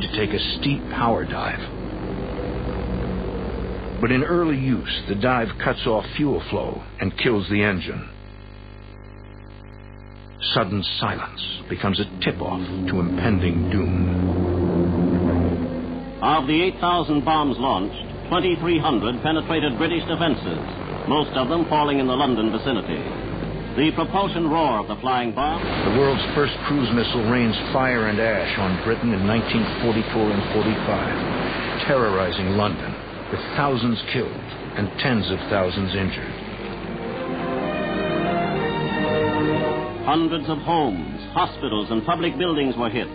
to take a steep power dive. But in early use, the dive cuts off fuel flow and kills the engine. Sudden silence becomes a tip-off to impending doom. Of the 8,000 bombs launched, 2,300 penetrated British defenses, most of them falling in the London vicinity. The propulsion roar of the flying bomb... The world's first cruise missile rains fire and ash on Britain in 1944 and 45, terrorizing London, with thousands killed and tens of thousands injured. Hundreds of homes, hospitals, and public buildings were hit.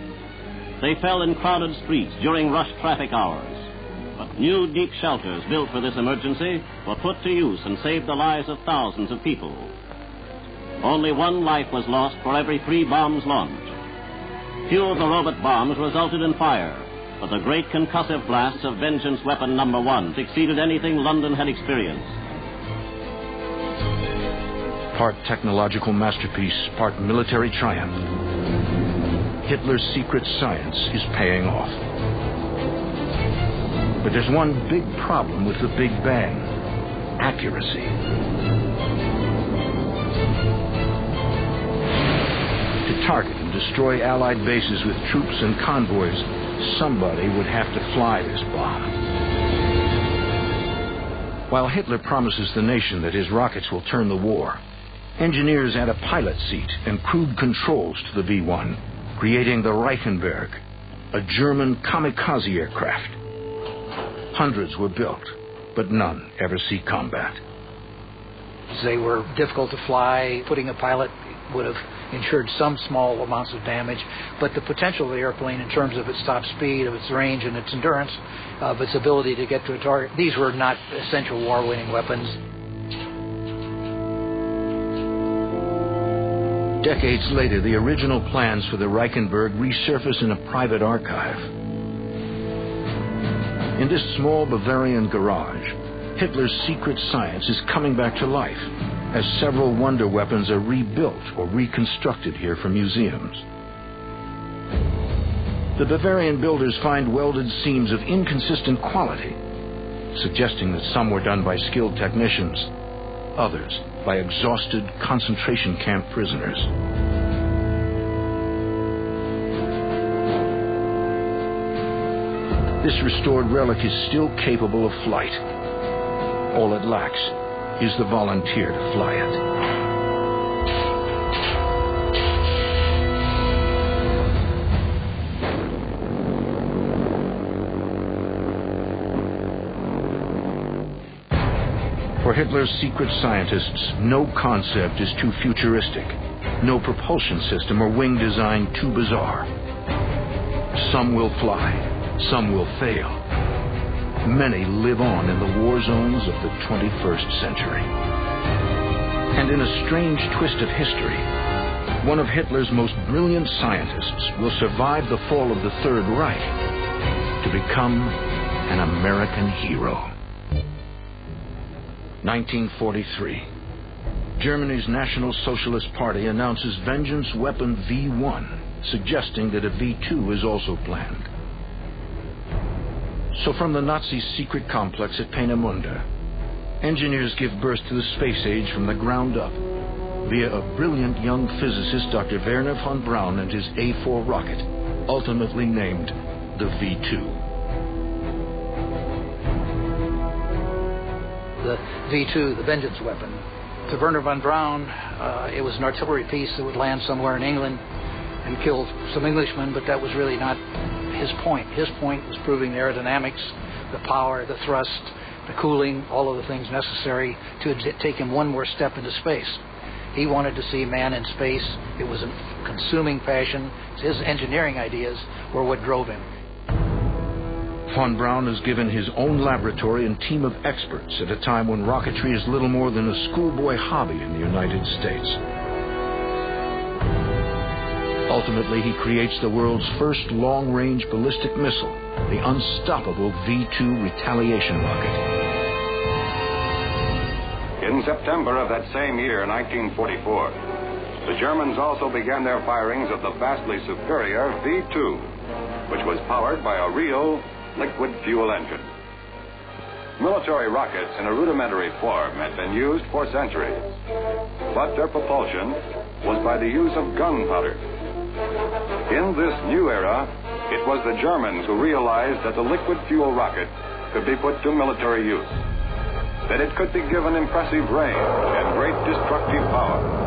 They fell in crowded streets during rush traffic hours. But new deep shelters built for this emergency were put to use and saved the lives of thousands of people. Only one life was lost for every 3 bombs launched. Few of the robot bombs resulted in fire, but the great concussive blasts of Vengeance Weapon No. 1 exceeded anything London had experienced. Part technological masterpiece, part military triumph. Hitler's secret science is paying off. But there's one big problem with the Big Bang: accuracy. To target and destroy Allied bases with troops and convoys, somebody would have to fly this bomb. While Hitler promises the nation that his rockets will turn the war, engineers add a pilot seat and crude controls to the V-1, creating the Reichenberg, a German kamikaze aircraft. Hundreds were built, but none ever see combat. They were difficult to fly. Putting a pilot would have ensured some small amounts of damage, but the potential of the airplane in terms of its top speed, of its range and its endurance, of its ability to get to a target, these were not essential war-winning weapons. Decades later, the original plans for the Reichenberg resurface in a private archive. In this small Bavarian garage, Hitler's secret science is coming back to life, as several wonder weapons are rebuilt or reconstructed here for museums. The Bavarian builders find welded seams of inconsistent quality, suggesting that some were done by skilled technicians, others by exhausted concentration camp prisoners. This restored relic is still capable of flight. All it lacks is the volunteer to fly it. For Hitler's secret scientists, no concept is too futuristic, no propulsion system or wing design too bizarre. Some will fly, some will fail. Many live on in the war zones of the 21st century. And in a strange twist of history, one of Hitler's most brilliant scientists will survive the fall of the Third Reich to become an American hero. 1943. Germany's National Socialist Party announces Vengeance Weapon V1, suggesting that a V2 is also planned. So from the Nazis' secret complex at Peenemünde, engineers give birth to the space age from the ground up via a brilliant young physicist, Dr. Wernher von Braun, and his A4 rocket, ultimately named the V2. The V2, the Vengeance Weapon. To Wernher von Braun, it was an artillery piece that would land somewhere in England and kill some Englishmen, but that was really not his point. His point was proving the aerodynamics, the power, the thrust, the cooling, all of the things necessary to take him one more step into space. He wanted to see man in space. It was a consuming passion. His engineering ideas were what drove him. Von Braun is given his own laboratory and team of experts at a time when rocketry is little more than a schoolboy hobby in the United States. Ultimately, he creates the world's first long-range ballistic missile, the unstoppable V2 retaliation rocket. In September of that same year, 1944, the Germans also began their firings of the vastly superior V2. which was powered by a real liquid fuel engine. Military rockets in a rudimentary form had been used for centuries, but their propulsion was by the use of gunpowder. In this new era, it was the Germans who realized that the liquid fuel rocket could be put to military use, that it could be given impressive range and great destructive power.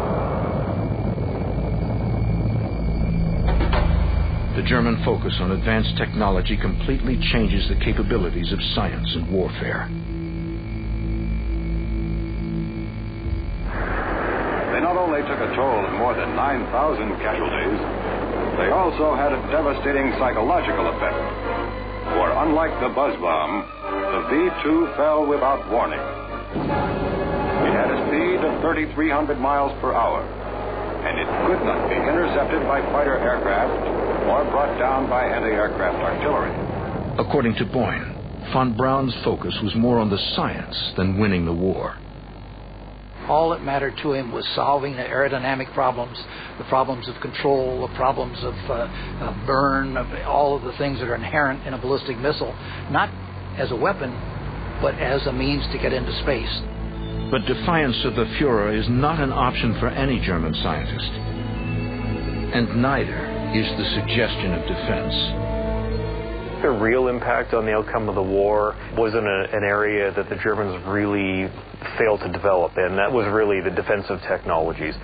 The German focus on advanced technology completely changes the capabilities of science and warfare. They not only took a toll of more than 9,000 casualties, they also had a devastating psychological effect. For unlike the buzz bomb, the V-2 fell without warning. It had a speed of 3,300 miles per hour, and it could not be intercepted by fighter aircraft or brought down by anti-aircraft artillery. According to Boyne, von Braun's focus was more on the science than winning the war. All that mattered to him was solving the aerodynamic problems, the problems of control, the problems of burn, of all of the things that are inherent in a ballistic missile, not as a weapon, but as a means to get into space. But defiance of the Führer is not an option for any German scientist. And neither is the suggestion of defense. The real impact on the outcome of the war was in an area that the Germans really failed to develop, and that was really the defensive technologies.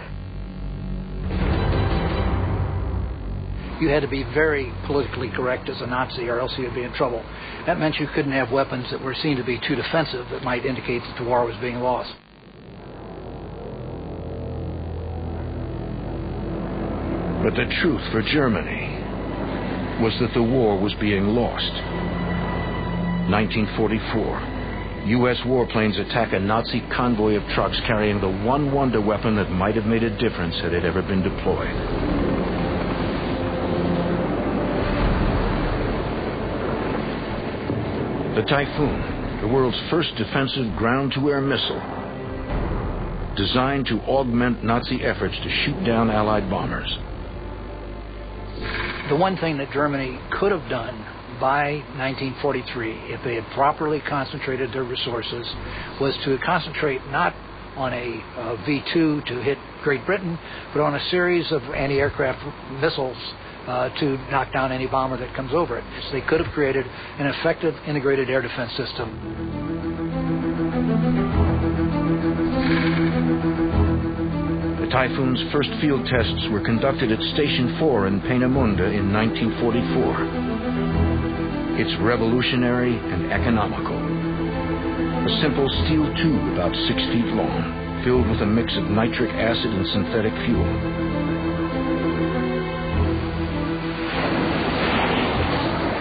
You had to be very politically correct as a Nazi, or else you'd be in trouble. That meant you couldn't have weapons that were seen to be too defensive that might indicate that the war was being lost. But the truth for Germany was that the war was being lost. 1944. U.S. warplanes attack a Nazi convoy of trucks carrying the one wonder weapon that might have made a difference had it ever been deployed. The Typhoon, the world's first defensive ground-to-air missile, designed to augment Nazi efforts to shoot down Allied bombers. The one thing that Germany could have done by 1943, if they had properly concentrated their resources, was to concentrate not on a V-2 to hit Great Britain, but on a series of anti-aircraft missiles to knock down any bomber that comes over it. So they could have created an effective integrated air defense system. The Typhoon's first field tests were conducted at Station 4 in Peenemünde in 1944. It's revolutionary and economical. A simple steel tube about 6 feet long, filled with a mix of nitric acid and synthetic fuel.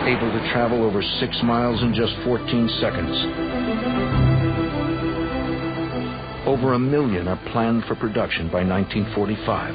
Able to travel over 6 miles in just 14 seconds. Over 1 million are planned for production by 1945.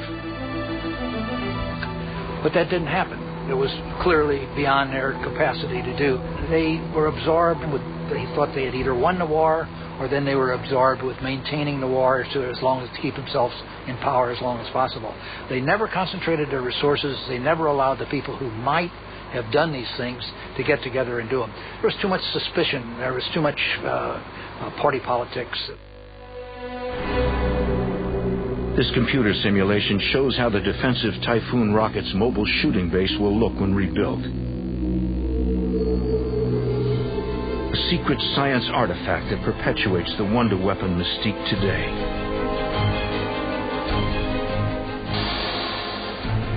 But that didn't happen. It was clearly beyond their capacity to do. They were absorbed with, they thought they had either won the war, or then they were absorbed with maintaining the war as long as to keep themselves in power as long as possible. They never concentrated their resources. They never allowed the people who might have done these things to get together and do them. There was too much suspicion. There was too much party politics. This computer simulation shows how the defensive Typhoon rocket's mobile shooting base will look when rebuilt. A secret science artifact that perpetuates the wonder weapon mystique today.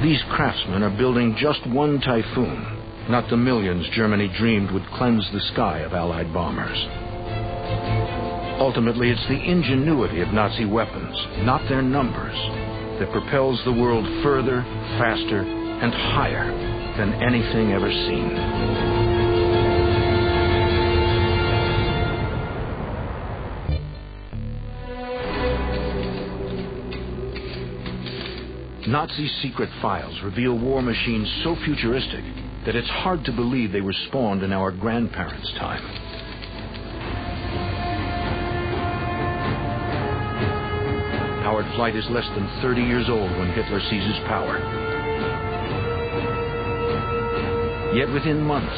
These craftsmen are building just one Typhoon, not the millions Germany dreamed would cleanse the sky of Allied bombers. Ultimately, it's the ingenuity of Nazi weapons, not their numbers, that propels the world further, faster, and higher than anything ever seen. Nazi secret files reveal war machines so futuristic that it's hard to believe they were spawned in our grandparents' time. Powered flight is less than 30 years old when Hitler seizes power. Yet within months,